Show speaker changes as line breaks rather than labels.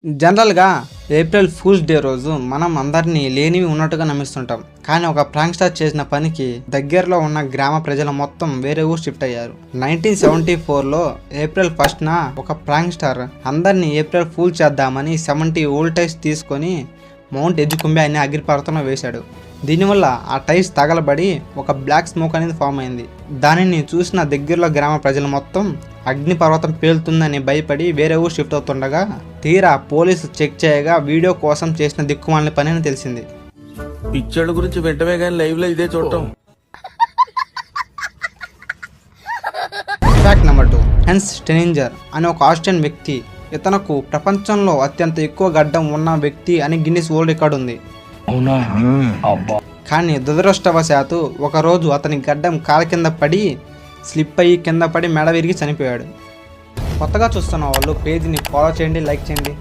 జనరల్గా April fools day రోజు మనం అందరినీ లేనివి ఉన్నట్టుగా నమ్మిస్తుంటాం. కానీ ఒక ప్రాంక్ స్టార్ చేసిన పనికి దగ్గరలో ఉన్న గ్రామ ప్రజలు మొత్తం వేరే ఊరు షిఫ్ట్ అయ్యారు. 1974లో ఏప్రిల్ 1న ఒక ప్రాంక్ స్టార్ అందరినీ ఏప్రిల్ ఫూల్ చేద్దామని 70 ఓల్డ్ టైర్స్ తీసుకొని మౌంట్ ఎజుకుంబే అనే అగ్నిపర్వతంలో వేశాడు. దీనివల్ల ఆ టైర్స్ తగలబడి ఒక బ్లాక్ స్మోక్ అనేది ఫామ్ అయింది. దానిని చూసిన దగ్గరలో గ్రామ ప్రజలు మొత్తం అగ్నిపర్వతం పేలుతుందని భయపడి వేరే ఊరు షిఫ్ట్ అవుతుండగా తీరా పోలీసులు చెక్ చేయగా వీడియో కోసం చేసిన దిక్కుమాలిన పని అని తెలిసింది.
పిక్చర్ల గురించి వెంటనే కానీ లైవ్ లో ఇదే చూడటం.
Fact number 2. హెన్స్ స్టెనింజర్ అనే ఒక ఆస్ట్రియన్ వ్యక్తి. ఇతనకు ప్రపంచంలో అత్యంత ఎక్కువ గడ్డం ఉన్న వ్యక్తి అని గిన్నిస్ వరల్డ్ రికార్డు ఉంది. కానీ దురదృష్టవశాత్తు ఒకరోజు అతని గడ్డం కాల కింద పడి స్లిప్ అయ్యి కింద పడి మెడ విరిగి చనిపోయాడు. కొత్తగా చూస్తున్న వాళ్ళు పేజీని ఫాలో చేయండి, లైక్ చేయండి.